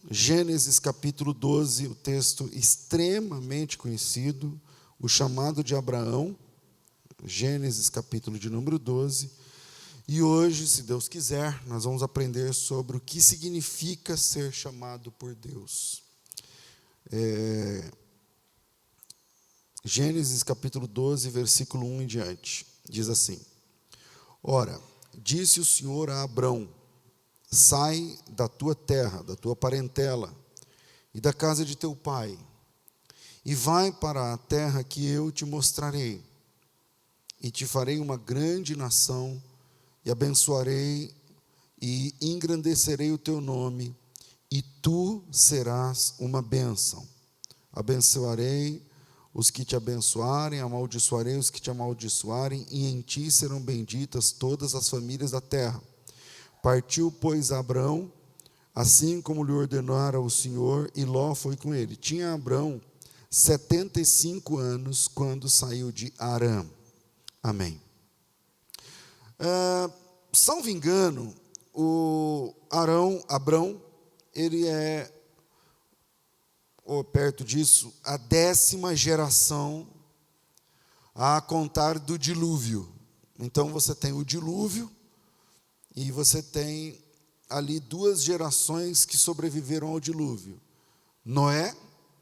Gênesis capítulo 12, o texto extremamente conhecido, o chamado de Abraão, Gênesis capítulo de número 12, e hoje, se Deus quiser, nós vamos aprender sobre o que significa ser chamado por Deus. Gênesis capítulo 12, versículo 1 em diante, diz assim: Ora, disse o Senhor a Abrão: sai da tua terra, da tua parentela, e da casa de teu pai, e vai para a terra que eu te mostrarei, e te farei uma grande nação, e abençoarei e engrandecerei o teu nome, e tu serás uma bênção. Abençoarei os que te abençoarem, amaldiçoarei os que te amaldiçoarem, e em ti serão benditas todas as famílias da terra. Partiu, pois, Abrão, assim como lhe ordenara o Senhor, e Ló foi com ele. Tinha Abrão 75 anos quando saiu de Harã. Amém. Salvo engano, Abrão, ele é, ou perto disso, a 10ª geração a contar do dilúvio. Então você tem o dilúvio, e você tem ali 2 gerações que sobreviveram ao dilúvio. Noé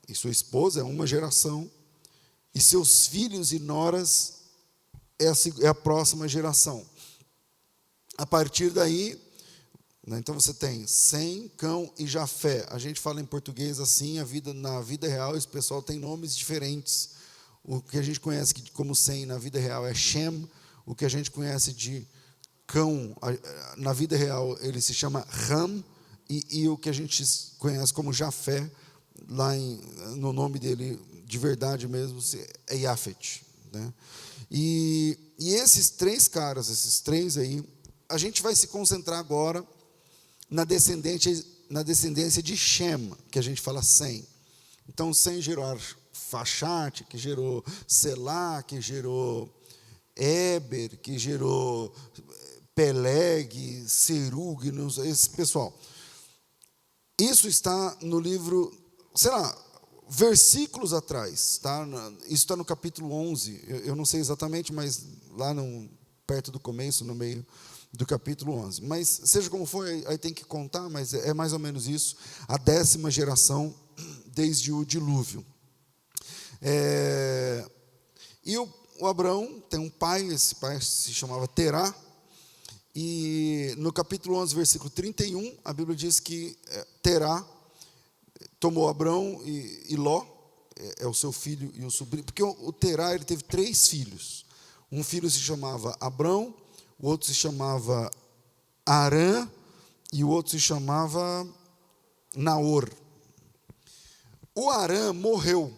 e sua esposa é uma geração, e seus filhos e noras é a próxima geração. A partir daí, então você tem Sem, Cão e Jafé. A gente fala em português assim, na vida real esse pessoal tem nomes diferentes. O que a gente conhece como Sem na vida real é Shem, o que a gente conhece de Cão, na vida real, ele se chama Ram, e o que a gente conhece como Jafé, no nome dele, de verdade mesmo, é Yafet, né? E esses 3 caras, esses 3 aí, a gente vai se concentrar agora na descendência de Shem, que a gente fala Sem. Então, Sem gerou Arfaxade, que gerou Selá, que gerou Éber, que gerou Peleg, Serug, esse pessoal. Isso está no livro, versículos atrás, tá? Isso está no capítulo 11, eu não sei exatamente, mas lá perto do começo, no meio do capítulo 11. Mas, seja como for, aí tem que contar, mas é mais ou menos isso, a 10ª geração desde o dilúvio. E o Abrão tem um pai, esse pai se chamava Terá, e no capítulo 11, versículo 31, a Bíblia diz que Terá tomou Abrão e Ló, é o seu filho e o sobrinho, porque o Terá ele teve 3 filhos. Um filho se chamava Abrão, o outro se chamava Harã, e o outro se chamava Naor. O Harã morreu,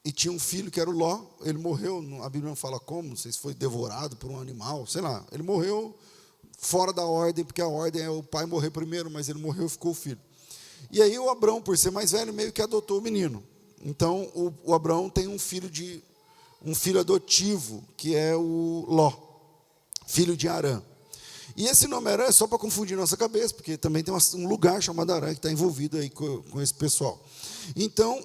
e tinha um filho que era o Ló. Ele morreu, a Bíblia não fala como, não sei se foi devorado por um animal, sei lá. Ele morreu fora da ordem, porque a ordem é o pai morrer primeiro, mas ele morreu e ficou o filho. E aí o Abrão, por ser mais velho, meio que adotou o menino. Então o Abrão tem um filho adotivo, que é o Ló, filho de Harã. E esse nome Harã é só para confundir nossa cabeça, porque também tem um lugar chamado Harã que está envolvido aí com esse pessoal. Então,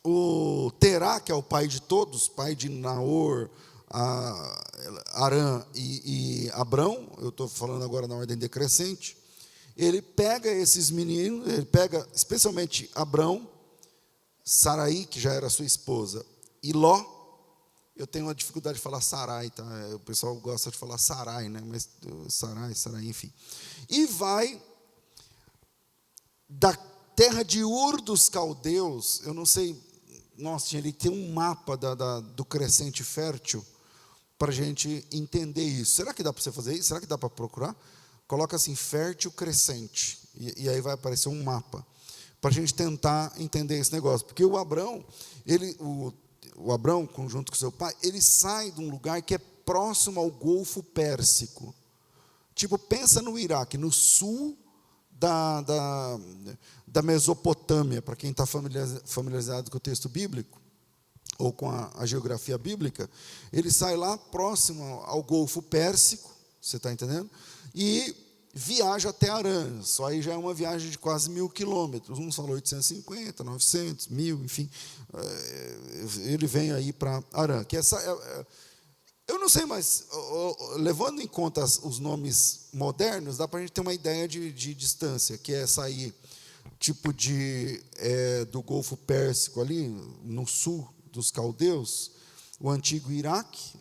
o Terá, que é o pai de todos, pai de Naor, Harã e Abrão, eu estou falando agora na ordem decrescente, ele pega esses meninos, ele pega especialmente Abrão, Sarai, que já era sua esposa, e Ló. Eu tenho uma dificuldade de falar Sarai, tá? O pessoal gosta de falar Sarai, né? Mas Sarai, enfim. E vai da terra de Ur dos Caldeus, eu não sei, nossa, ele tem um mapa do crescente fértil para a gente entender isso. Será que dá para você fazer isso? Será que dá para procurar? Coloca assim, fértil crescente, e aí vai aparecer um mapa, para a gente tentar entender esse negócio. Porque o Abrão, o Abrão, junto com seu pai, ele sai de um lugar que é próximo ao Golfo Pérsico. Tipo, pensa no Iraque, no sul da Mesopotâmia, para quem está familiarizado com o texto bíblico, ou com a geografia bíblica. Ele sai lá próximo ao Golfo Pérsico, você está entendendo? E viaja até Arã. Só aí já é uma viagem de quase 1.000 quilômetros. Uns falam 850, 900, 1.000, enfim. Ele vem aí para Arã. Que eu não sei, mas levando em conta os nomes modernos, dá para a gente ter uma ideia de distância, que é sair tipo do Golfo Pérsico ali, no sul dos caldeus, o antigo Iraque,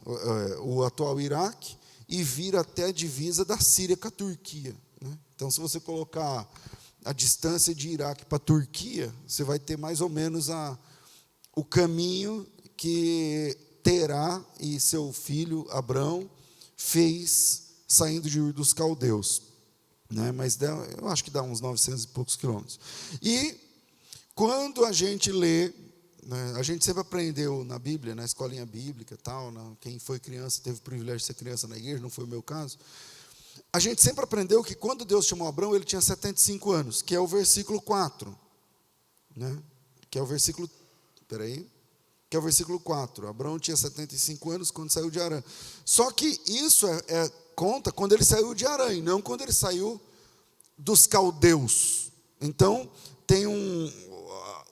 o atual Iraque, e vir até a divisa da Síria com a Turquia, né? Então, se você colocar a distância de Iraque para a Turquia, você vai ter mais ou menos o caminho que Terá e seu filho Abrão fez saindo de Ur dos Caldeus, né? Mas eu acho que dá uns 900 e poucos quilômetros. E quando a gente lê, né, a gente sempre aprendeu na Bíblia, na escolinha bíblica, tal, quem foi criança teve o privilégio de ser criança na igreja, não foi o meu caso. A gente sempre aprendeu que quando Deus chamou Abrão, ele tinha 75 anos, que é o versículo 4, né? Que é o versículo, que é o versículo 4. Abrão tinha 75 anos quando saiu de Arã. Só que isso conta quando ele saiu de Arã, e não quando ele saiu dos caldeus. Então, tem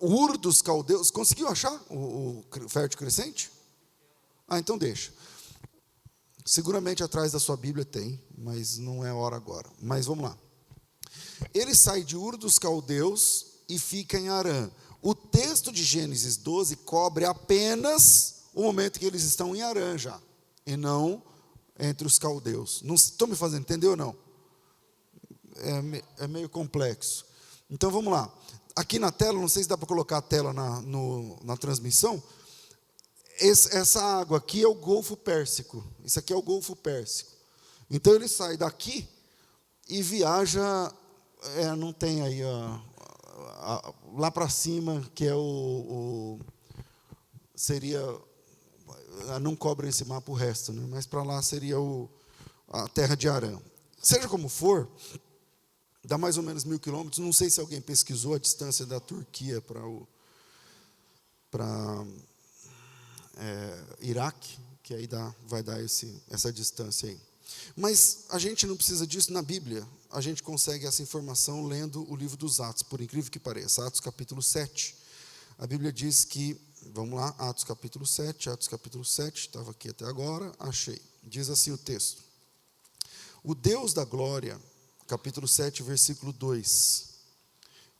Ur dos caldeus. Conseguiu achar o fértil crescente? Então deixa. Seguramente atrás da sua Bíblia tem, mas não é hora agora. Mas vamos lá. Ele sai de Ur dos caldeus e fica em Arã. O texto de Gênesis 12 cobre apenas o momento que eles estão em Arã já, e não entre os caldeus. Não estou me fazendo entender ou não? É meio complexo. Então vamos lá. Aqui na tela, não sei se dá para colocar a tela na transmissão. Essa água aqui é o Golfo Pérsico. Isso aqui é o Golfo Pérsico. Então ele sai daqui e viaja, não tem aí, lá para cima, que é seria, não cobre esse mapa o resto, né? Mas para lá seria a terra de Arã. Seja como for, dá mais ou menos 1.000 quilômetros. Não sei se alguém pesquisou a distância da Turquia para Iraque, que aí vai dar essa distância aí. Mas a gente não precisa disso na Bíblia. A gente consegue essa informação lendo o livro dos Atos, por incrível que pareça. Atos capítulo 7. A Bíblia diz que, vamos lá, Atos capítulo 7, estava aqui até agora, achei. Diz assim o texto. O Deus da glória, capítulo 7, versículo 2.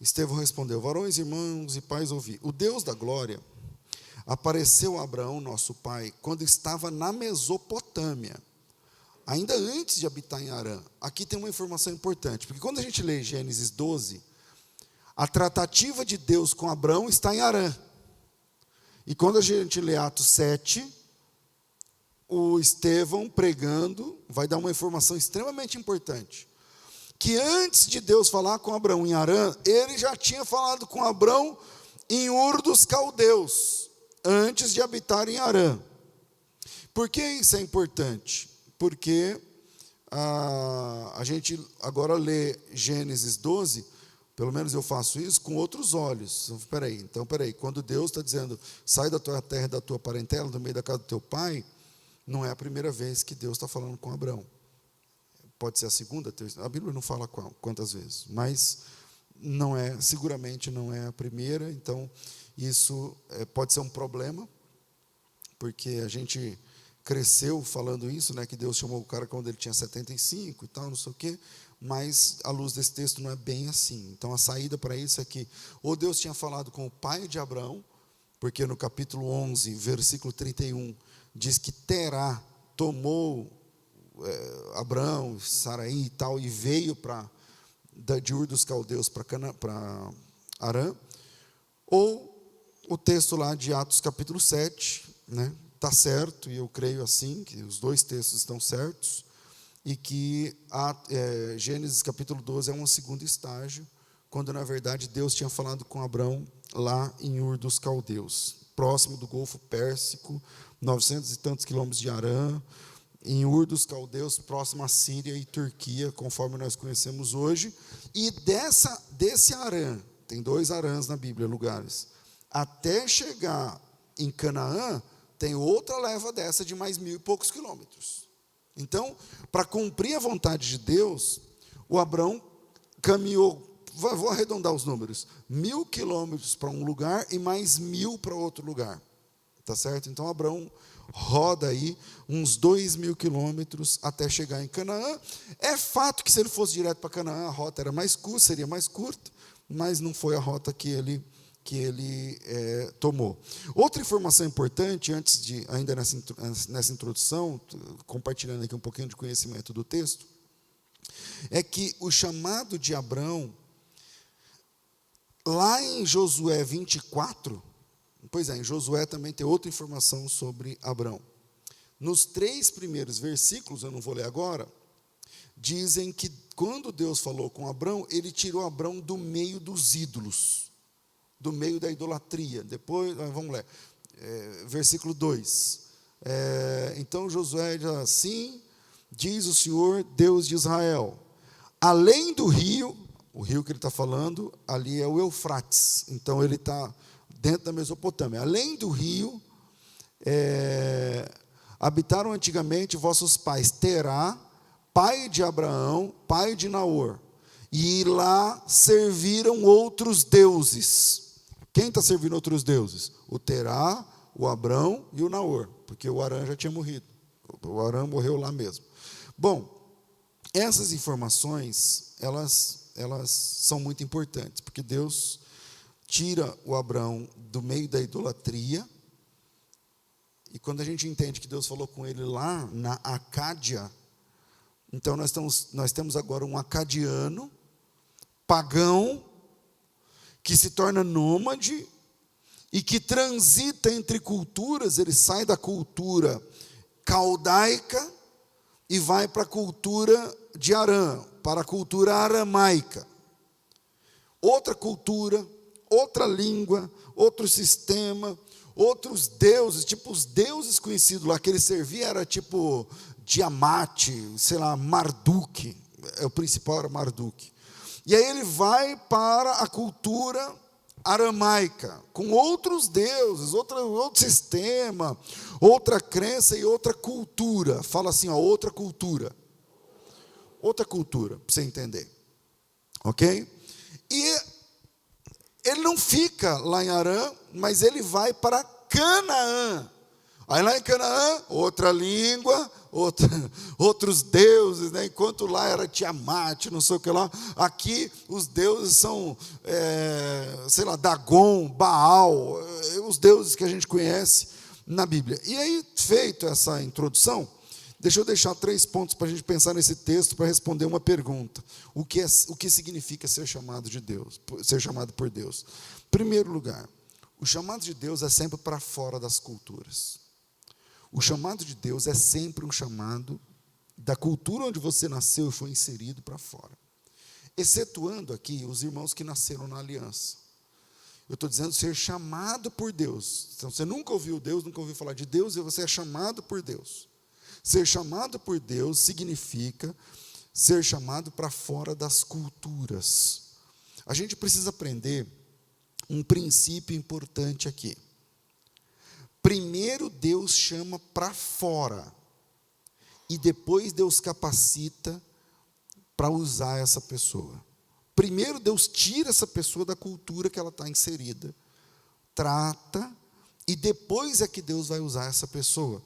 Estevão respondeu: varões, irmãos e pais, ouvi. O Deus da glória apareceu a Abraão, nosso pai, quando estava na Mesopotâmia, ainda antes de habitar em Arã. Aqui tem uma informação importante, porque quando a gente lê Gênesis 12, a tratativa de Deus com Abraão está em Arã. E quando a gente lê Atos 7, o Estevão pregando vai dar uma informação extremamente importante, que antes de Deus falar com Abraão em Arã, ele já tinha falado com Abraão em Ur dos Caldeus, antes de habitar em Arã. Por que isso é importante? Porque a gente agora lê Gênesis 12, pelo menos eu faço isso com outros olhos. Então, quando Deus está dizendo, sai da tua terra, da tua parentela, do meio da casa do teu pai, não é a primeira vez que Deus está falando com Abraão. Pode ser a segunda, a terceira, a Bíblia não fala quantas vezes, mas seguramente não é a primeira. Então, isso pode ser um problema, porque a gente cresceu falando isso, né, que Deus chamou o cara quando ele tinha 75 e tal, não sei o quê, mas à luz desse texto não é bem assim. Então a saída para isso é que ou Deus tinha falado com o pai de Abraão, porque no capítulo 11, versículo 31, diz que Terá tomou Abraão, Saraí e tal, e veio de Ur dos Caldeus para Arã, ou o texto lá de Atos capítulo 7, né, está certo, e eu creio assim, que os dois textos estão certos, e que Gênesis capítulo 12 é um segundo estágio, quando na verdade Deus tinha falado com Abraão lá em Ur dos Caldeus, próximo do Golfo Pérsico, 900 e tantos quilômetros de Arã, em Ur dos Caldeus, próximo à Síria e Turquia, conforme nós conhecemos hoje. E desse Arã, tem 2 Arãs na Bíblia, lugares, até chegar em Canaã, tem outra leva dessa de mais 1.000 e poucos quilômetros. Então, para cumprir a vontade de Deus, o Abrão caminhou, vou arredondar os números, 1.000 quilômetros para um lugar e mais 1.000 para outro lugar. Tá certo? Então, Abrão roda aí uns 2.000 quilômetros até chegar em Canaã. É fato que se ele fosse direto para Canaã, a rota era mais curta, seria mais curta, mas não foi a rota que ele tomou. Outra informação importante, ainda nessa introdução, compartilhando aqui um pouquinho de conhecimento do texto, é que o chamado de Abrão, lá em Josué 24, pois é, em Josué também tem outra informação sobre Abrão. Nos 3 primeiros versículos, eu não vou ler agora, dizem que quando Deus falou com Abrão, ele tirou Abrão do meio dos ídolos, do meio da idolatria. Depois, vamos ler, versículo 2. Então Josué diz assim: diz o Senhor, Deus de Israel, além do rio, o rio que ele está falando, ali é o Eufrates, então ele está dentro da Mesopotâmia, além do rio, habitaram antigamente vossos pais, Terá, pai de Abraão, pai de Naor, e lá serviram outros deuses. Quem está servindo outros deuses? O Terá, o Abrão e o Naor, porque o Arã já tinha morrido, o Arã morreu lá mesmo. Bom, essas informações, elas são muito importantes, porque Deus tira o Abrão do meio da idolatria, e quando a gente entende que Deus falou com ele lá na Acádia, então nós temos agora um acadiano, pagão, que se torna nômade, e que transita entre culturas. Ele sai da cultura caldaica, e vai para a cultura de Arã, para a cultura aramaica. Outra cultura, outra língua, outro sistema, outros deuses, tipo os deuses conhecidos lá que ele servia, era tipo Tiamat, sei lá, Marduk, o principal era Marduk. E aí ele vai para a cultura aramaica, com outros deuses, outro sistema, outra crença e outra cultura. Fala assim, outra cultura. Outra cultura, para você entender. Ok? E ele não fica lá em Arã, mas ele vai para Canaã. Aí lá em Canaã, outra língua, outros deuses, né? Enquanto lá era Tiamat, não sei o que lá, aqui os deuses são, sei lá, Dagon, Baal, os deuses que a gente conhece na Bíblia. E aí, feito essa introdução, deixa eu deixar 3 pontos para a gente pensar nesse texto, para responder uma pergunta. O que significa ser chamado de Deus, ser chamado por Deus? Em primeiro lugar, o chamado de Deus é sempre para fora das culturas. O chamado de Deus é sempre um chamado da cultura onde você nasceu e foi inserido para fora. Excetuando aqui os irmãos que nasceram na aliança. Eu estou dizendo ser chamado por Deus. Então, você nunca ouviu Deus, nunca ouviu falar de Deus, e você é chamado por Deus. Ser chamado por Deus significa ser chamado para fora das culturas. A gente precisa aprender um princípio importante aqui. Primeiro Deus chama para fora, e depois Deus capacita para usar essa pessoa. Primeiro Deus tira essa pessoa da cultura que ela está inserida, trata, e depois é que Deus vai usar essa pessoa.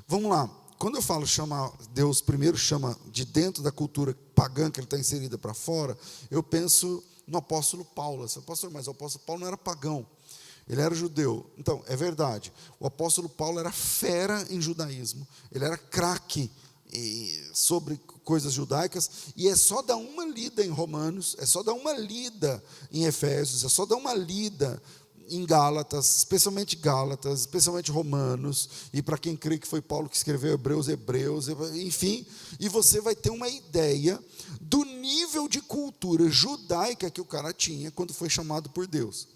Vamos lá, quando eu falo chamar, Deus primeiro chama de dentro da cultura pagã que ele está inserida para fora, eu penso no apóstolo Paulo. Pastor, mas o apóstolo Paulo não era pagão. Ele era judeu. Então, é verdade. O apóstolo Paulo era fera em judaísmo. Ele era craque sobre coisas judaicas. E é só dar uma lida em Romanos, é só dar uma lida em Efésios, é só dar uma lida em Gálatas, especialmente Romanos, e para quem crê que foi Paulo que escreveu Hebreus, enfim, e você vai ter uma ideia do nível de cultura judaica que o cara tinha quando foi chamado por Deus.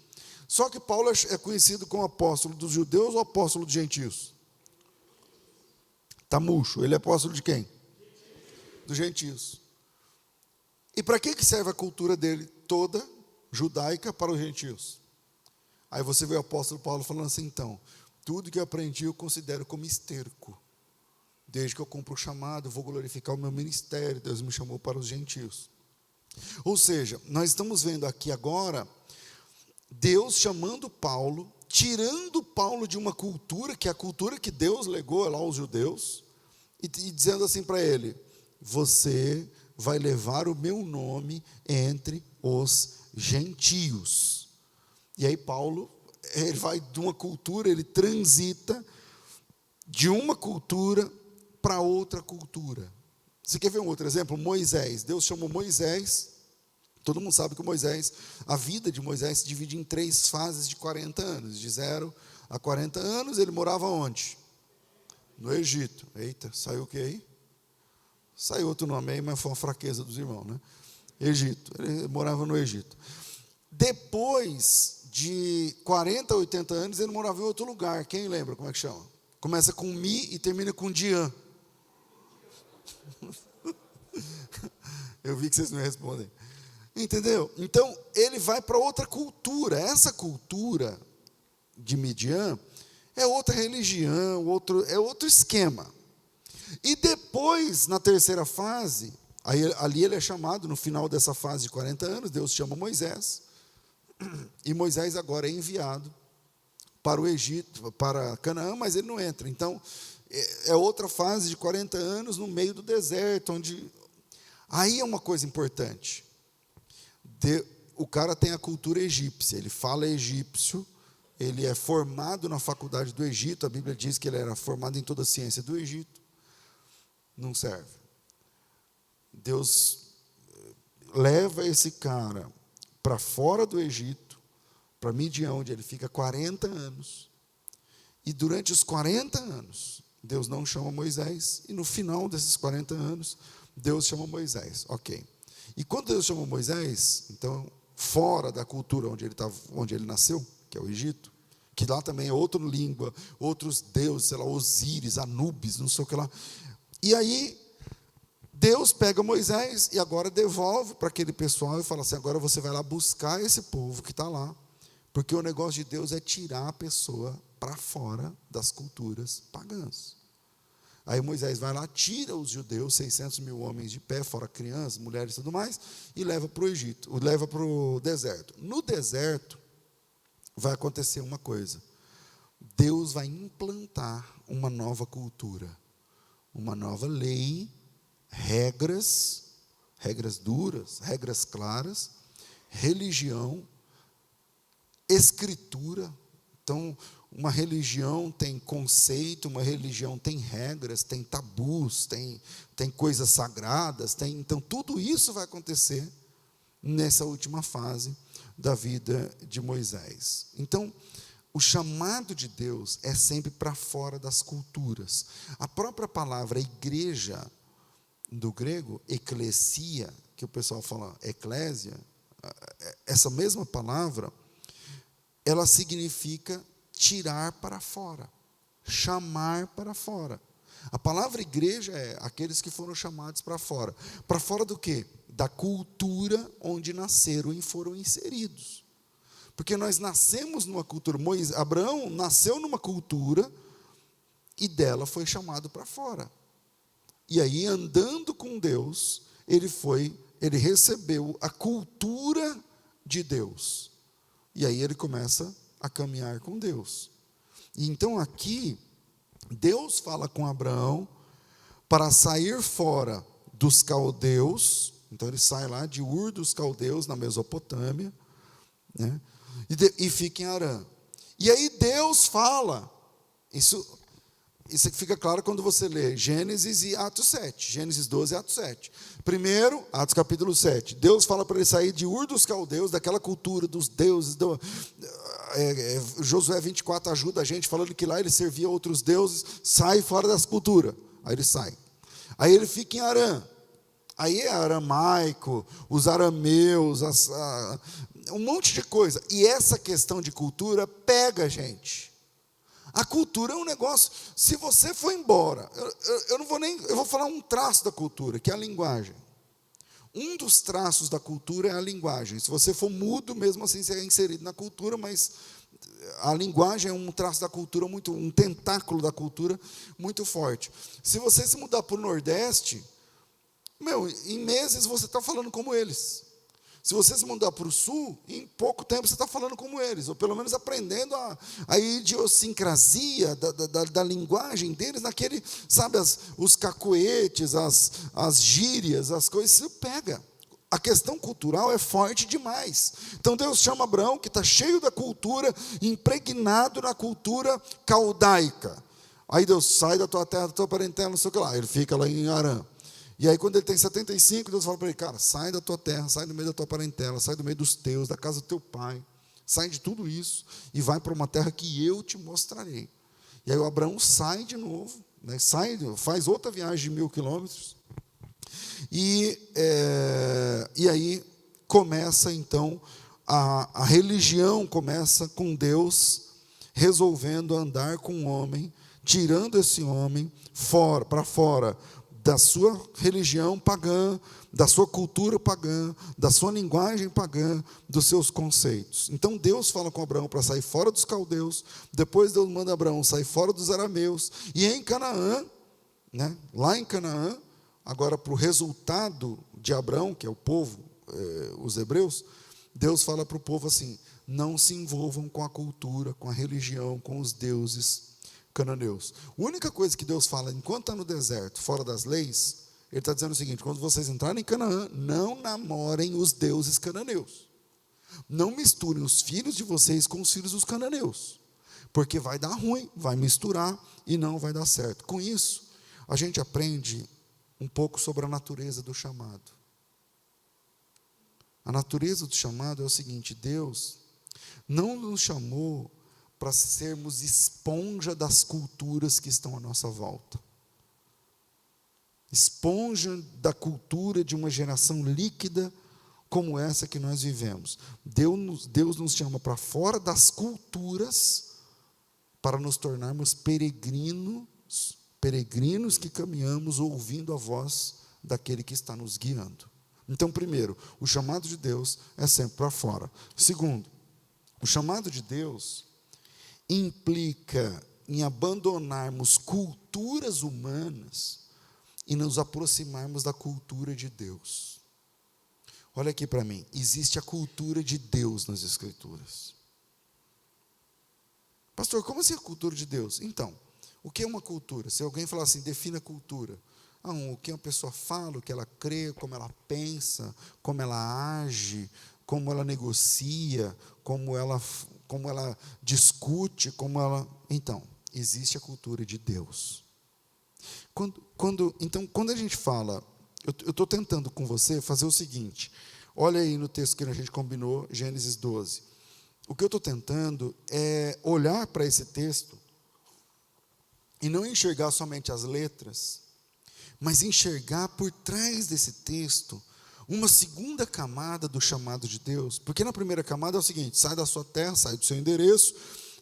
Só que Paulo é conhecido como apóstolo dos judeus ou apóstolo dos gentios? Está murcho. Ele é apóstolo de quem? Dos gentios. E para que serve a cultura dele toda, judaica, para os gentios? Aí você vê o apóstolo Paulo falando assim, então, tudo que eu aprendi eu considero como esterco. Desde que eu cumpro o chamado, eu vou glorificar o meu ministério, Deus me chamou para os gentios. Ou seja, nós estamos vendo aqui agora Deus chamando Paulo, tirando Paulo de uma cultura, que é a cultura que Deus legou lá aos judeus, e dizendo assim para ele: você vai levar o meu nome entre os gentios. E aí Paulo, ele vai de uma cultura, ele transita de uma cultura para outra cultura. Você quer ver um outro exemplo? Moisés. Deus chamou Moisés. Todo mundo sabe que Moisés, a vida de Moisés se divide em 3 fases de 40 anos. De 0 a 40 anos, ele morava onde? No Egito. Eita, saiu o que aí? Saiu outro nome aí, mas foi uma fraqueza dos irmãos, né? Egito. Ele morava no Egito. Depois de 40 a 80 anos, ele morava em outro lugar. Quem lembra como é que chama? Começa com Mi e termina com Dian. Eu vi que vocês não respondem. Entendeu? Então, ele vai para outra cultura. Essa cultura de Midian é outra religião, é outro esquema. E depois, na terceira fase, ali ele é chamado, no final dessa fase de 40 anos, Deus chama Moisés. E Moisés agora é enviado para o Egito, para Canaã, mas ele não entra. Então, é outra fase de 40 anos no meio do deserto, onde... Aí é uma coisa importante. O cara tem a cultura egípcia, ele fala egípcio, ele é formado na faculdade do Egito, a Bíblia diz que ele era formado em toda a ciência do Egito. Não serve. Deus leva esse cara para fora do Egito, para Midian, onde ele fica 40 anos. E durante os 40 anos, Deus não chama Moisés, e no final desses 40 anos, Deus chama Moisés. Ok. E quando Deus chamou Moisés, então, fora da cultura onde ele nasceu, que é o Egito, que lá também é outra língua, outros deuses, sei lá, Osíris, Anubis, não sei o que lá. E aí, Deus pega Moisés e agora devolve para aquele pessoal e fala assim: agora você vai lá buscar esse povo que está lá, porque o negócio de Deus é tirar a pessoa para fora das culturas pagãs. Aí Moisés vai lá, tira os judeus, 600 mil homens de pé, fora crianças, mulheres e tudo mais, e leva para o Egito, leva para o deserto. No deserto, vai acontecer uma coisa: Deus vai implantar uma nova cultura, uma nova lei, regras duras, regras claras, religião, escritura. Então, uma religião tem conceito, uma religião tem regras, tem tabus, tem coisas sagradas, então tudo isso vai acontecer nessa última fase da vida de Moisés. Então, o chamado de Deus é sempre para fora das culturas. A própria palavra igreja, do grego, eclesia, que o pessoal fala eclésia, essa mesma palavra, ela significa tirar para fora, chamar para fora. A palavra igreja é aqueles que foram chamados para fora. Para fora do quê? Da cultura onde nasceram e foram inseridos. Porque nós nascemos numa cultura. Abraão nasceu numa cultura e dela foi chamado para fora. E aí, andando com Deus, ele recebeu a cultura de Deus. E aí ele começa a caminhar com Deus. E então aqui, Deus fala com Abraão para sair fora dos caldeus. Então ele sai lá de Ur dos caldeus, na Mesopotâmia, né? E fica em Harã. E aí Deus fala, isso fica claro quando você lê Gênesis e Atos 7, Gênesis 12 e Atos 7. Primeiro, Atos capítulo 7, Deus fala para ele sair de Ur dos caldeus, daquela cultura dos deuses, Josué 24 ajuda a gente, falando que lá ele servia outros deuses, sai fora dessa cultura. Aí ele sai. Aí ele fica em Harã. Aí é aramaico, os arameus, um monte de coisa. E essa questão de cultura pega a gente. A cultura é um negócio, se você for embora, eu vou falar um traço da cultura, que é a linguagem. Um dos traços da cultura é a linguagem. Se você for mudo, mesmo assim você é inserido na cultura, mas a linguagem é um traço da cultura, um tentáculo da cultura muito forte. Se você se mudar para o Nordeste, em meses você está falando como eles. Se você se mudar para o sul, em pouco tempo você está falando como eles, ou pelo menos aprendendo a idiosincrasia da linguagem deles, naquele, sabe, os cacoetes, as gírias, as coisas, isso pega. A questão cultural é forte demais. Então Deus chama Abraão, que está cheio da cultura, impregnado na cultura caldaica. Aí Deus sai da tua terra, da tua parentela, não sei o que lá. Ele fica lá em Harã. E aí quando ele tem 75, Deus fala para ele, cara, sai da tua terra, sai do meio da tua parentela, sai do meio dos teus, da casa do teu pai. Sai de tudo isso e vai para uma terra que eu te mostrarei. E aí o Abraão sai de novo, né, faz outra viagem de 1.000 quilômetros. E aí começa então, a religião começa com Deus resolvendo andar com o homem, tirando esse homem para fora da sua religião pagã, da sua cultura pagã, da sua linguagem pagã, dos seus conceitos. Então Deus fala com Abraão para sair fora dos caldeus, depois Deus manda Abraão sair fora dos arameus, e em Canaã, né, lá em Canaã, agora para o resultado de Abraão, que é o povo, os hebreus, Deus fala para o povo assim, não se envolvam com a cultura, com a religião, com os deuses cananeus. A única coisa que Deus fala, enquanto está no deserto, fora das leis, Ele está dizendo o seguinte, quando vocês entrarem em Canaã, não namorem os deuses cananeus. Não misturem os filhos de vocês com os filhos dos cananeus, porque vai dar ruim, vai misturar e não vai dar certo. Com isso, a gente aprende um pouco sobre a natureza do chamado. A natureza do chamado é o seguinte, Deus não nos chamou para sermos esponja das culturas que estão à nossa volta. Esponja da cultura de uma geração líquida como essa que nós vivemos. Deus nos chama para fora das culturas para nos tornarmos peregrinos que caminhamos ouvindo a voz daquele que está nos guiando. Então, primeiro, o chamado de Deus é sempre para fora. Segundo, o chamado de Deus implica em abandonarmos culturas humanas e nos aproximarmos da cultura de Deus. Olha aqui para mim, existe a cultura de Deus nas Escrituras. Pastor, como assim a cultura de Deus? Então, o que é uma cultura? Se alguém falar assim, defina cultura. O que uma pessoa fala, o que ela crê, como ela pensa, como ela age, como ela negocia, como ela discute, Então, existe a cultura de Deus. Então, quando a gente fala, eu estou tentando com você fazer o seguinte, olha aí no texto que a gente combinou, Gênesis 12. O que eu estou tentando é olhar para esse texto e não enxergar somente as letras, mas enxergar por trás desse texto uma segunda camada do chamado de Deus, porque na primeira camada é o seguinte, sai da sua terra, sai do seu endereço,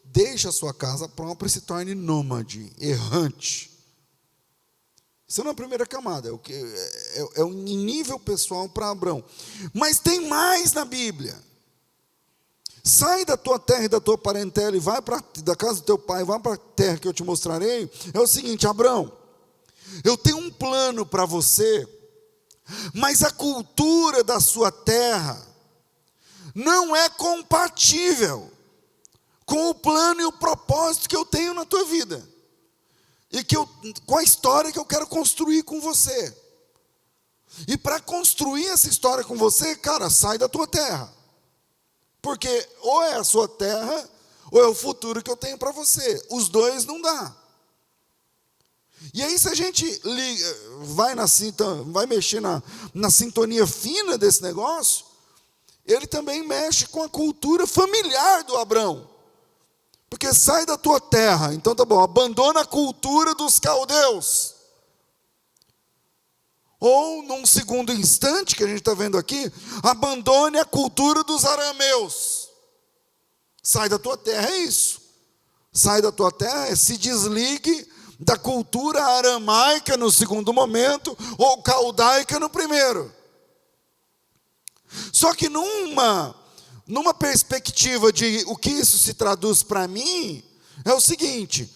deixa a sua casa própria e se torne nômade, errante. Isso é na primeira camada, é um nível pessoal para Abraão. Mas tem mais na Bíblia. Sai da tua terra e da tua parentela e vai da casa do teu pai, vai para a terra que eu te mostrarei. É o seguinte, Abraão, eu tenho um plano para você, mas a cultura da sua terra não é compatível com o plano e o propósito que eu tenho na tua vida. E com a história que eu quero construir com você. E para construir essa história com você, cara, sai da tua terra. Porque ou é a sua terra, ou é o futuro que eu tenho para você. Os dois não dá. E aí se a gente vai mexer na sintonia fina desse negócio, ele também mexe com a cultura familiar do Abraão. Porque sai da tua terra, então tá bom, abandona a cultura dos caldeus. Ou, num segundo instante, que a gente está vendo aqui, abandone a cultura dos arameus. Sai da tua terra, é isso. Sai da tua terra, se desligue da cultura aramaica no segundo momento, ou caldaica no primeiro. Só que numa perspectiva de o que isso se traduz para mim, é o seguinte,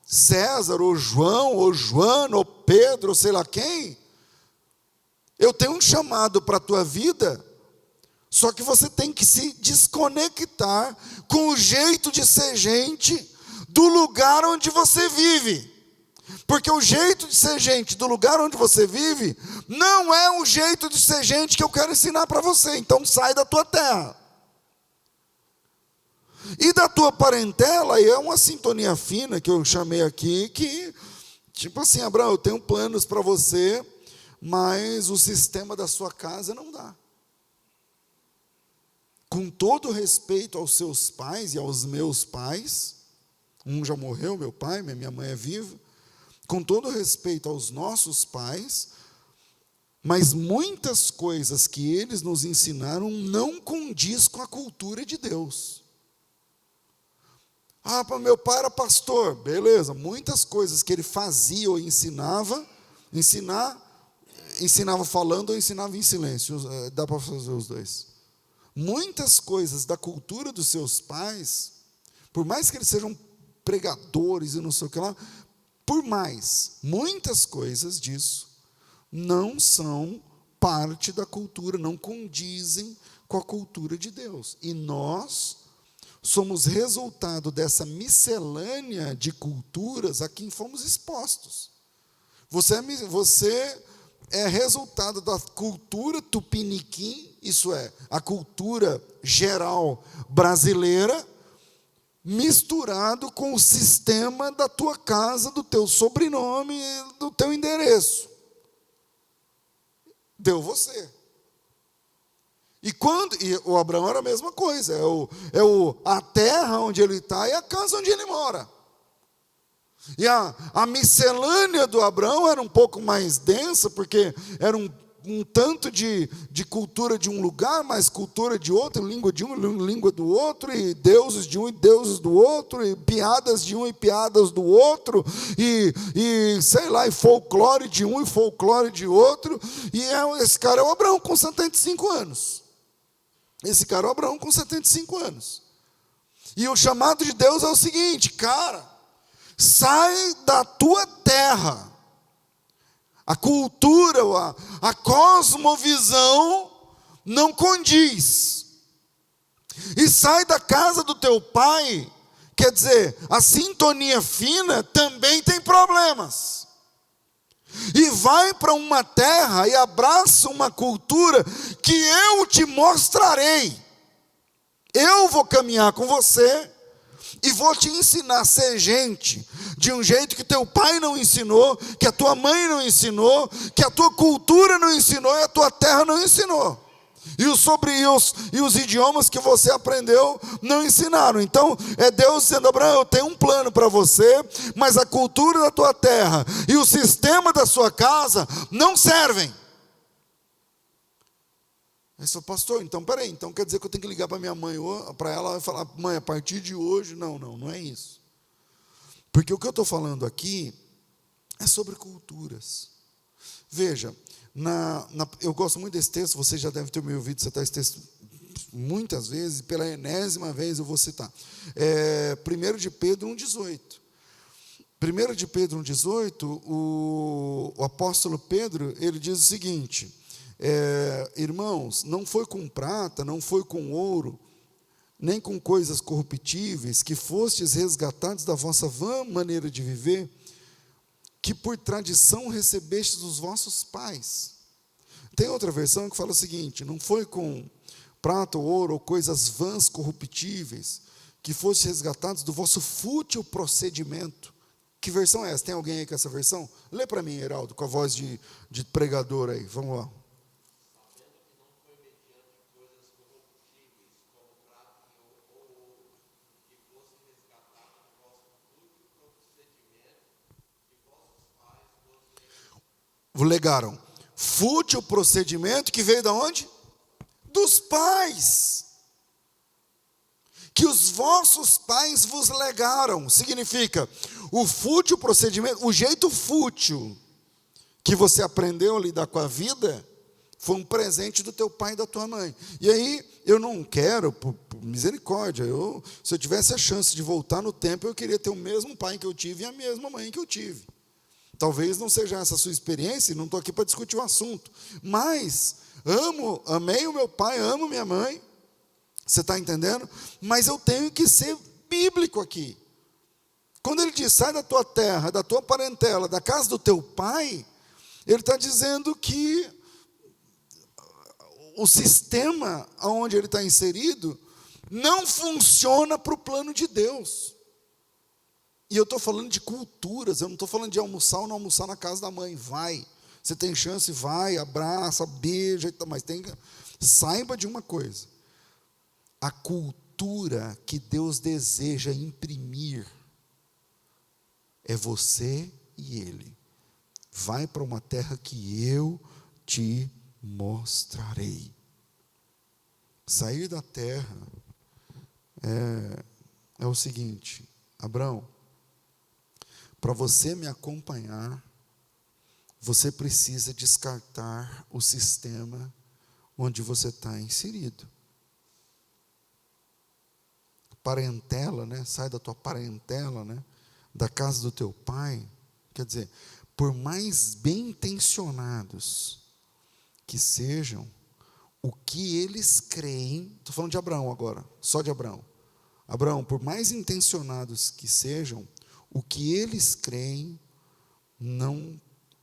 César, ou João, ou Joana, ou Pedro, ou sei lá quem, eu tenho um chamado para a tua vida, Só que você tem que se desconectar com o jeito de ser gente do lugar onde você vive. Porque o jeito de ser gente do lugar onde você vive não é o jeito de ser gente que eu quero ensinar para você. Então sai da tua terra. E da tua parentela, e é uma sintonia fina que eu chamei aqui, que, tipo assim, Abraão, eu tenho planos para você, mas o sistema da sua casa não dá. Com todo respeito aos seus pais e aos meus pais, um já morreu, meu pai, minha mãe é viva, com todo respeito aos nossos pais, mas muitas coisas que eles nos ensinaram não condiz com a cultura de Deus. Meu pai era pastor, beleza, muitas coisas que ele fazia ou ensinava falando ou ensinava em silêncio, dá para fazer os dois. Muitas coisas da cultura dos seus pais, por mais que eles sejam pregadores e não sei o que lá, muitas coisas disso não são parte da cultura, não condizem com a cultura de Deus. E nós somos resultado dessa miscelânea de culturas a quem fomos expostos. Você é resultado da cultura tupiniquim, isso é, a cultura geral brasileira, misturado com o sistema da tua casa, do teu sobrenome, do teu endereço. Deu você. E o Abraão era a mesma coisa, a terra onde ele está e a casa onde ele mora. E a miscelânea do Abraão era um pouco mais densa, porque era um tanto de cultura de um lugar, mais cultura de outro, língua de um, língua do outro, e deuses de um e deuses do outro, e piadas de um e piadas do outro, e sei lá, e folclore de um e folclore de outro. E esse cara é o Abraão com 75 anos. Esse cara é o Abraão com 75 anos. E o chamado de Deus é o seguinte, cara, sai da tua terra. A cultura, a cosmovisão não condiz. E sai da casa do teu pai, quer dizer, a sintonia fina também tem problemas. E vai para uma terra e abraça uma cultura que eu te mostrarei. Eu vou caminhar com você e vou te ensinar a ser gente de um jeito que teu pai não ensinou, que a tua mãe não ensinou, que a tua cultura não ensinou e a tua terra não ensinou. E os idiomas que você aprendeu não ensinaram. Então, é Deus dizendo, Abraão, eu tenho um plano para você, mas a cultura da tua terra e o sistema da sua casa não servem. Aí você fala, pastor, então peraí, então quer dizer que eu tenho que ligar para minha mãe, para ela e falar, mãe, a partir de hoje, não é isso. Porque o que eu estou falando aqui é sobre culturas. Veja, eu gosto muito desse texto, você já deve ter me ouvido citar esse texto muitas vezes, pela enésima vez eu vou citar. 1 de Pedro 1,18. 1 de Pedro 1,18, o apóstolo Pedro, ele diz o seguinte, irmãos, não foi com prata, não foi com ouro, nem com coisas corruptíveis, que fostes resgatados da vossa vã maneira de viver, que por tradição recebestes dos vossos pais. Tem outra versão que fala o seguinte, não foi com prata ou ouro ou coisas vãs corruptíveis, que fostes resgatados do vosso fútil procedimento. Que versão é essa? Tem alguém aí com essa versão? Lê para mim, Heraldo, com a voz de pregador aí, vamos lá. Legaram. Fútil procedimento que veio de onde? Dos pais. Que os vossos pais vos legaram. Significa, o fútil procedimento, o jeito fútil que você aprendeu a lidar com a vida, foi um presente do teu pai e da tua mãe. E aí, eu não quero, por misericórdia, se eu tivesse a chance de voltar no tempo, eu queria ter o mesmo pai que eu tive e a mesma mãe que eu tive. Talvez não seja essa a sua experiência, não estou aqui para discutir o assunto. Mas amei o meu pai, amo minha mãe. Você está entendendo? Mas eu tenho que ser bíblico aqui. Quando ele diz, sai da tua terra, da tua parentela, da casa do teu pai, ele está dizendo que o sistema onde ele está inserido não funciona para o plano de Deus. E eu estou falando de culturas, eu não estou falando de almoçar ou não almoçar na casa da mãe. Vai, você tem chance, vai, abraça, beija, mas saiba de uma coisa. A cultura que Deus deseja imprimir é você e ele. Vai para uma terra que eu te mostrarei. Sair da terra é o seguinte, Abraão, para você me acompanhar, você precisa descartar o sistema onde você está inserido. Parentela, né? Sai da tua parentela, né? Da casa do teu pai. Quer dizer, por mais bem intencionados que sejam, o que eles creem, estou falando de Abraão agora, só de Abraão. Abraão, por mais intencionados que sejam, o que eles creem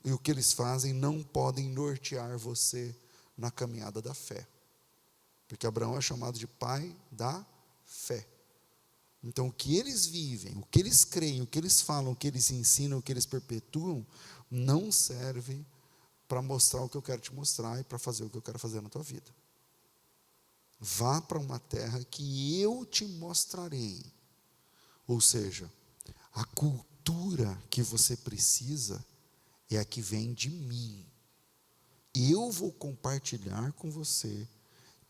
e o que eles fazem não podem nortear você na caminhada da fé. Porque Abraão é chamado de pai da fé. Então, o que eles vivem, o que eles creem, o que eles falam, o que eles ensinam, o que eles perpetuam, não serve para mostrar o que eu quero te mostrar e para fazer o que eu quero fazer na tua vida. Vá para uma terra que eu te mostrarei. Ou seja, a cultura que você precisa é a que vem de mim. Eu vou compartilhar com você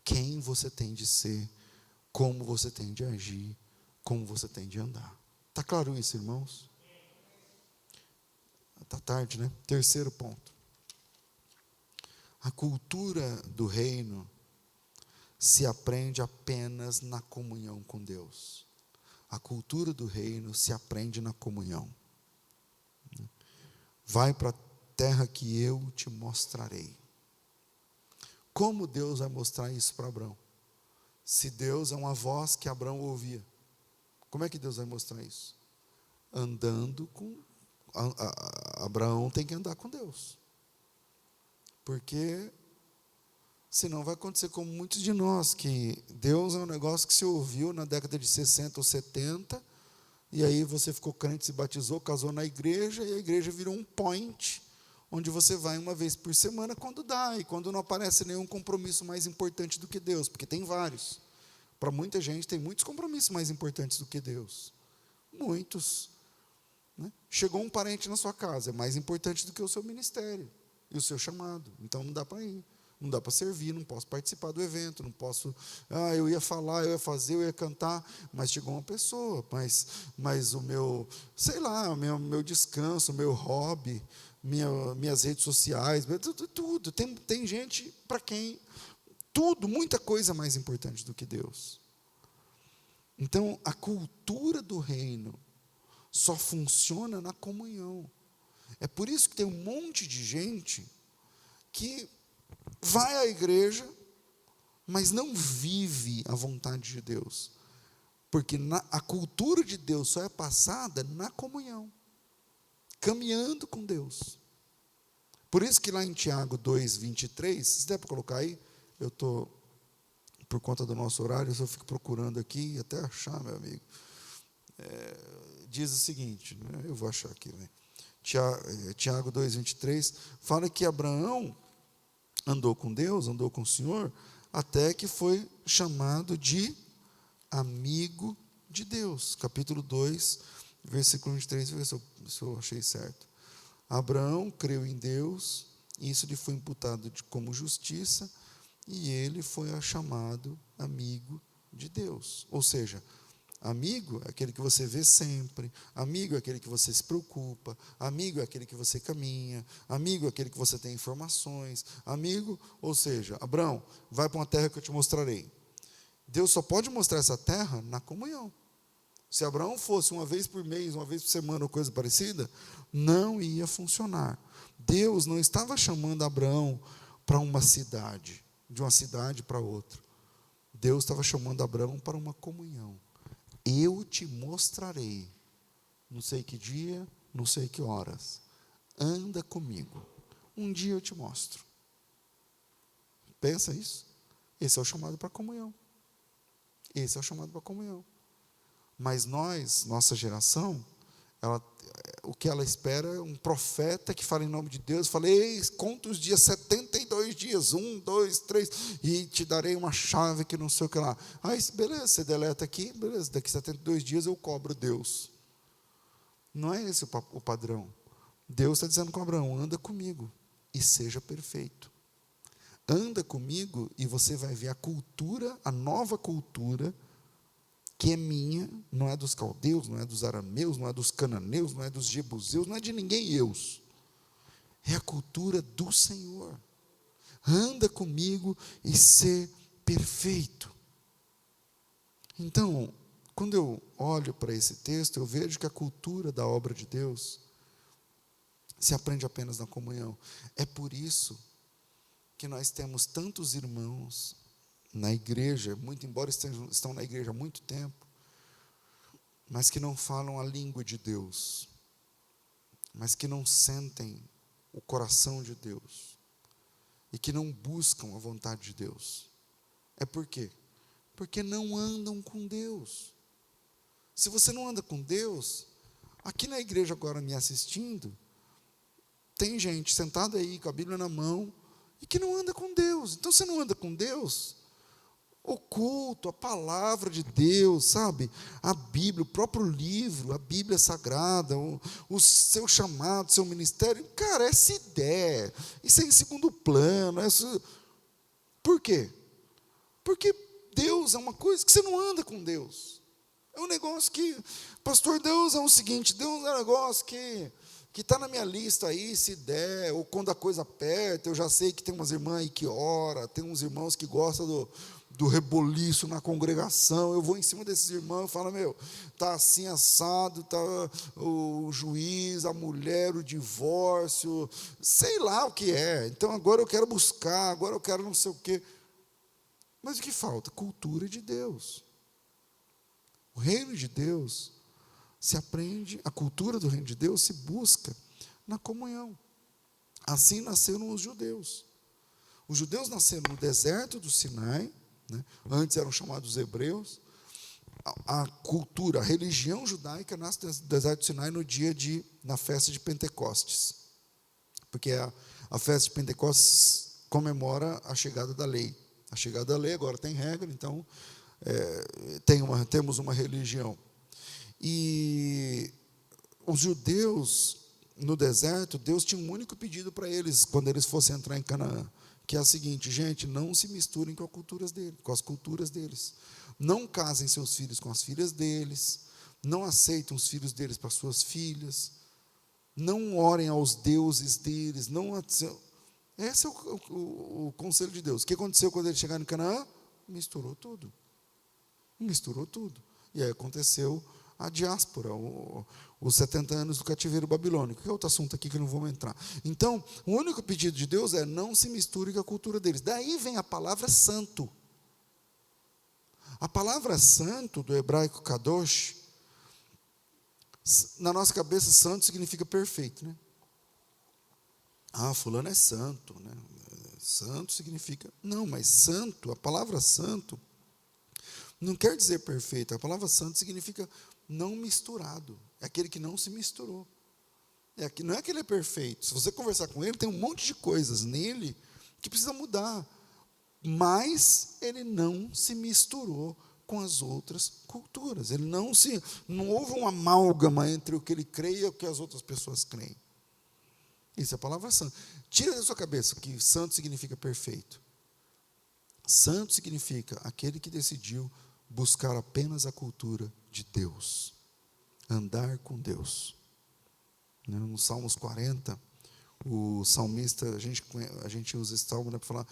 quem você tem de ser, como você tem de agir, como você tem de andar. Está claro isso, irmãos? Está tarde, né? Terceiro ponto. A cultura do reino se aprende apenas na comunhão com Deus. A cultura do reino se aprende na comunhão. Vai para a terra que eu te mostrarei. Como Deus vai mostrar isso para Abraão? Se Deus é uma voz que Abraão ouvia, como é que Deus vai mostrar isso? Andando com... Abraão tem que andar com Deus. Porque senão vai acontecer como muitos de nós, que Deus é um negócio que se ouviu na década de 60 ou 70, e aí você ficou crente, se batizou, casou na igreja, e a igreja virou um point, onde você vai uma vez por semana quando dá, e quando não aparece nenhum compromisso mais importante do que Deus, porque tem vários. Para muita gente tem muitos compromissos mais importantes do que Deus. Muitos. Né? Chegou um parente na sua casa, é mais importante do que o seu ministério e o seu chamado. Então não dá para ir, não dá para servir, não posso participar do evento, não posso, eu ia falar, eu ia fazer, eu ia cantar, mas chegou uma pessoa, mas o meu, sei lá, o meu descanso, o meu hobby, minhas redes sociais, tudo. Tem gente para quem tudo, muita coisa mais importante do que Deus. Então, a cultura do reino só funciona na comunhão. É por isso que tem um monte de gente que vai à igreja, mas não vive a vontade de Deus. Porque a cultura de Deus só é passada na comunhão, caminhando com Deus. Por isso que lá em Tiago 2:23, se der para colocar aí, eu estou, por conta do nosso horário, eu fico procurando aqui, até achar, meu amigo. Diz o seguinte, né, eu vou achar aqui, né? Tiago 2:23, fala que Abraão andou com Deus, andou com o Senhor, até que foi chamado de amigo de Deus. Capítulo 2, versículo 23, ver se eu achei certo. Abraão creu em Deus, e isso lhe foi imputado como justiça, e ele foi chamado amigo de Deus. Ou seja, amigo é aquele que você vê sempre, amigo é aquele que você se preocupa, amigo é aquele que você caminha, amigo é aquele que você tem informações, amigo, ou seja, Abraão, vai para uma terra que eu te mostrarei. Deus só pode mostrar essa terra na comunhão. Se Abraão fosse uma vez por mês, uma vez por semana ou coisa parecida, não ia funcionar. Deus não estava chamando Abraão para uma cidade. de uma cidade para outra. Deus estava chamando Abraão para uma comunhão. Eu te mostrarei, não sei que dia, não sei que horas, anda comigo, um dia eu te mostro. Pensa isso. Esse é o chamado para a comunhão. Esse é o chamado para a comunhão. Mas nós, nossa geração, o que ela espera é um profeta que fala em nome de Deus, fala, ei, conta os dias, 72 dias, 1, 2, 3, e te darei uma chave que não sei o que lá. Aí, beleza, você deleta aqui, beleza, daqui 72 dias eu cobro Deus. Não é esse o padrão. Deus está dizendo com Abraão, anda comigo e seja perfeito. Anda comigo e você vai ver a cultura, a nova cultura, que é minha, não é dos caldeus, não é dos arameus, não é dos cananeus, não é dos jebuseus, não é de ninguém é a cultura do Senhor. Anda comigo e ser perfeito. Então, quando eu olho para esse texto, eu vejo que a cultura da obra de Deus se aprende apenas na comunhão. É por isso que nós temos tantos irmãos na igreja, muito embora estão na igreja há muito tempo, mas que não falam a língua de Deus, mas que não sentem o coração de Deus, e que não buscam a vontade de Deus. É por quê? Porque não andam com Deus. Se você não anda com Deus, aqui na igreja agora me assistindo, tem gente sentada aí com a Bíblia na mão, e que não anda com Deus. Então, você não anda com Deus, o culto, a palavra de Deus, sabe? A Bíblia, o próprio livro, a Bíblia Sagrada, o seu chamado, seu ministério, cara, essa ideia, isso é em segundo plano. Por quê? Porque Deus é uma coisa que você não anda com Deus. É um negócio que, pastor, Deus é o seguinte, Deus é um negócio que está na minha lista aí, se der, ou quando a coisa aperta, eu já sei que tem umas irmãs aí que ora, tem uns irmãos que gostam do reboliço na congregação, eu vou em cima desses irmãos e falo, está assim assado, está o juiz, a mulher, o divórcio, sei lá o que é, então agora eu quero buscar, agora eu quero não sei o quê. Mas o que falta? Cultura de Deus. O reino de Deus se aprende, a cultura do reino de Deus se busca na comunhão. Assim nasceram os judeus. Os judeus nasceram no deserto do Sinai, né? Antes eram chamados hebreus. A cultura, a religião judaica nasce no deserto do Sinai na festa de Pentecostes. Porque a festa de Pentecostes comemora a chegada da lei. A chegada da lei agora tem regra, então temos uma religião. E os judeus no deserto, Deus tinha um único pedido para eles quando eles fossem entrar em Canaã, que é o seguinte, gente, não se misturem com as culturas deles. Não casem seus filhos com as filhas deles, não aceitem os filhos deles para suas filhas, não orem aos deuses deles, esse é o conselho de Deus. O que aconteceu quando eles chegaram em Canaã? Misturou tudo. E aí aconteceu a diáspora, os 70 anos do cativeiro babilônico, que é outro assunto aqui que não vamos entrar. Então, o único pedido de Deus é não se misture com a cultura deles. Daí vem a palavra santo. A palavra santo, do hebraico kadosh, na nossa cabeça, santo significa perfeito, né? Fulano é santo, né? Santo significa... Não, mas santo, a palavra santo, não quer dizer perfeito. A palavra santo significa não misturado. É aquele que não se misturou. Não é que ele é perfeito. Se você conversar com ele, tem um monte de coisas nele que precisa mudar. Mas ele não se misturou com as outras culturas. Não houve uma amálgama entre o que ele crê e o que as outras pessoas creem. Isso é a palavra santo. Tira da sua cabeça que santo significa perfeito. Santo significa aquele que decidiu buscar apenas a cultura de Deus, andar com Deus. No Salmos 40, o salmista, a gente usa esse salmo, né, para falar,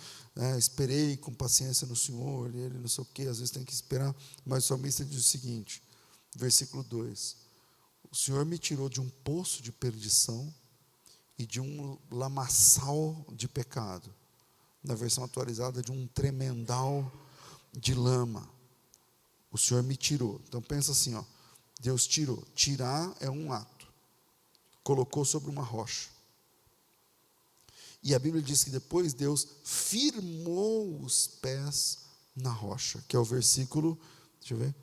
esperei com paciência no Senhor, ele não sei o quê, às vezes tem que esperar, mas o salmista diz o seguinte, versículo 2, o Senhor me tirou de um poço de perdição e de um lamaçal de pecado. na versão atualizada, de um tremendal de lama. O Senhor me tirou. Então pensa assim, ó, Deus tirou. Tirar é um ato. Colocou sobre uma rocha. E a Bíblia diz que depois Deus firmou os pés na rocha, que é o versículo, deixa eu ver,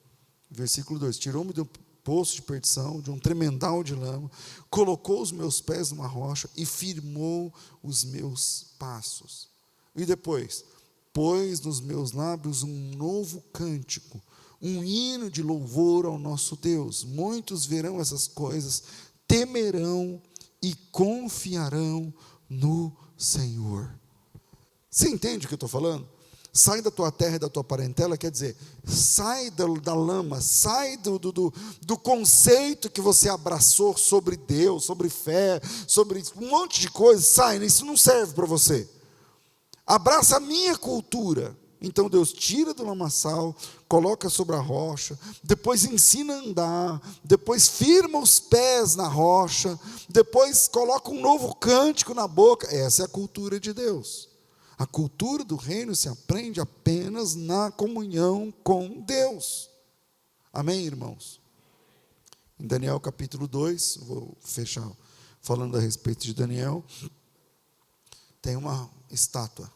versículo 2, tirou-me do poço de perdição, de um tremendal de lama, colocou os meus pés numa rocha e firmou os meus passos. E depois, pôs nos meus lábios um novo cântico, um hino de louvor ao nosso Deus. Muitos verão essas coisas, temerão e confiarão no Senhor. Você entende o que eu estou falando? Sai da tua terra e da tua parentela, quer dizer, sai da lama, sai do conceito que você abraçou sobre Deus, sobre fé, sobre um monte de coisas, sai, isso não serve para você. Abraça a minha cultura. Então Deus tira do lamaçal, coloca sobre a rocha, depois ensina a andar, depois firma os pés na rocha, depois coloca um novo cântico na boca. Essa é a cultura de Deus. A cultura do reino se aprende apenas na comunhão com Deus. Amém, irmãos? Em Daniel capítulo 2, vou fechar falando a respeito de Daniel, tem uma estátua.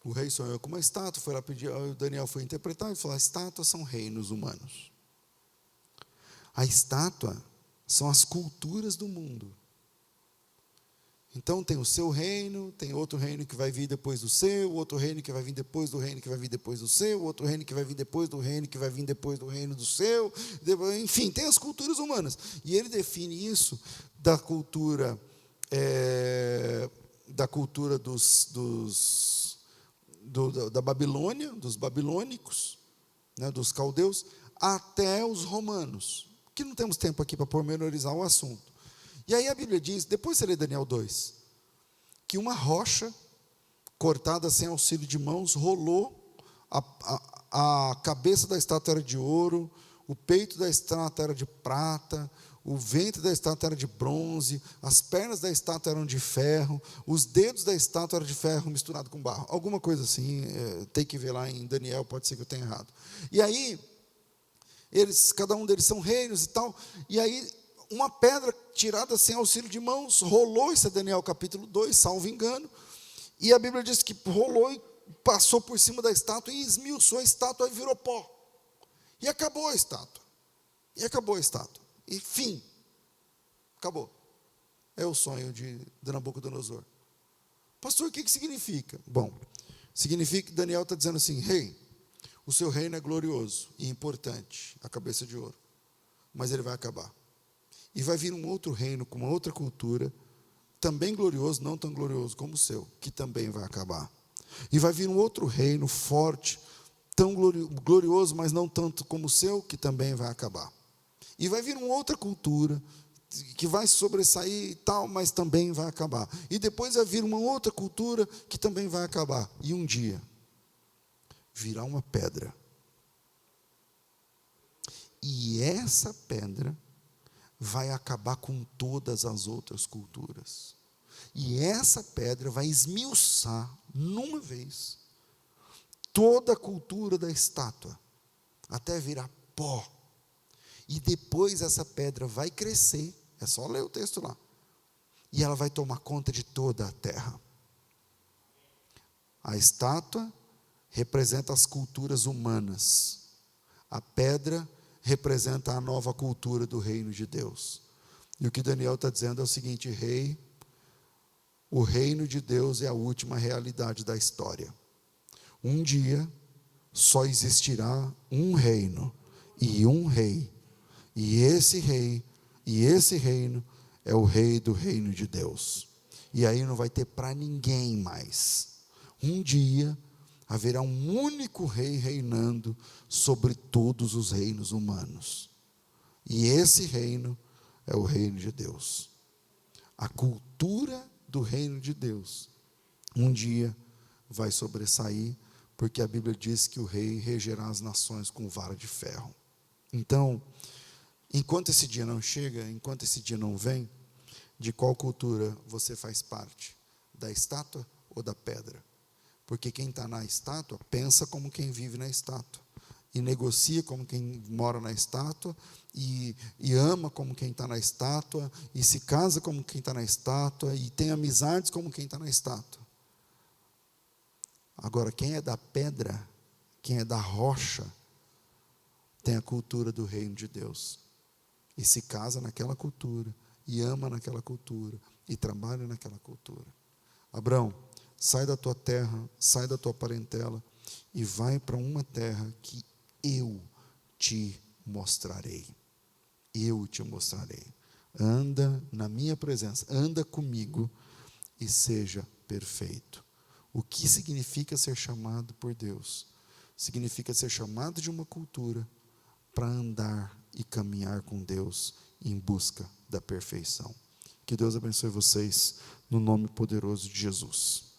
O rei sonhou com uma estátua, foi lá pedir, o Daniel foi interpretar e falou: estátuas são reinos humanos. A estátua são as culturas do mundo. Então tem o seu reino, tem outro reino que vai vir depois do seu, outro reino que vai vir depois do reino que vai vir depois do seu, outro reino que vai vir depois do reino que vai vir depois do reino do seu, enfim, tem as culturas humanas. E ele define isso da cultura da Babilônia, dos babilônicos, né, dos caldeus, até os romanos, que não temos tempo aqui para pormenorizar o assunto. E aí a Bíblia diz, depois você lê Daniel 2, que uma rocha cortada sem auxílio de mãos rolou, a cabeça da estátua era de ouro, o peito da estátua era de prata, o ventre da estátua era de bronze, as pernas da estátua eram de ferro, os dedos da estátua eram de ferro misturado com barro, alguma coisa assim, tem que ver lá em Daniel, pode ser que eu tenha errado. E aí, cada um deles são reinos e tal, e aí uma pedra tirada sem auxílio de mãos rolou, isso é Daniel capítulo 2, salvo engano, e a Bíblia diz que rolou e passou por cima da estátua e esmiuçou a estátua e virou pó. E acabou a estátua. E fim. Acabou. É o sonho de Nabucodonosor. Pastor, o que significa? Bom, significa que Daniel está dizendo assim: rei, o seu reino é glorioso e importante, a cabeça de ouro, mas ele vai acabar. E vai vir um outro reino com uma outra cultura, também glorioso, não tão glorioso como o seu, que também vai acabar. E vai vir um outro reino forte, tão glorioso, mas não tanto como o seu, que também vai acabar. E vai vir uma outra cultura, que vai sobressair e tal, mas também vai acabar. E depois vai vir uma outra cultura, que também vai acabar. E um dia, virá uma pedra. E essa pedra vai acabar com todas as outras culturas. E essa pedra vai esmiuçar, numa vez, toda a cultura da estátua, até virar pó. E depois essa pedra vai crescer, é só ler o texto lá, e ela vai tomar conta de toda a terra. A estátua representa as culturas humanas, a pedra representa a nova cultura do reino de Deus. E o que Daniel está dizendo é o seguinte: rei, o reino de Deus é a última realidade da história. Um dia só existirá um reino e um rei, e esse reino é o rei do reino de Deus. E aí não vai ter para ninguém mais. Um dia haverá um único rei reinando sobre todos os reinos humanos. E esse reino é o reino de Deus. A cultura do reino de Deus um dia vai sobressair, porque a Bíblia diz que o rei regerá as nações com vara de ferro. Então, enquanto esse dia não chega, enquanto esse dia não vem, de qual cultura você faz parte? Da estátua ou da pedra? Porque quem está na estátua pensa como quem vive na estátua, e negocia como quem mora na estátua, e ama como quem está na estátua, e se casa como quem está na estátua, e tem amizades como quem está na estátua. Agora, quem é da pedra, quem é da rocha, tem a cultura do reino de Deus, e se casa naquela cultura, e ama naquela cultura, e trabalha naquela cultura. Abraão, sai da tua terra, sai da tua parentela, e vai para uma terra que eu te mostrarei. Eu te mostrarei. Anda na minha presença, anda comigo e seja perfeito. O que significa ser chamado por Deus? Significa ser chamado de uma cultura para andar e caminhar com Deus em busca da perfeição. Que Deus abençoe vocês no nome poderoso de Jesus.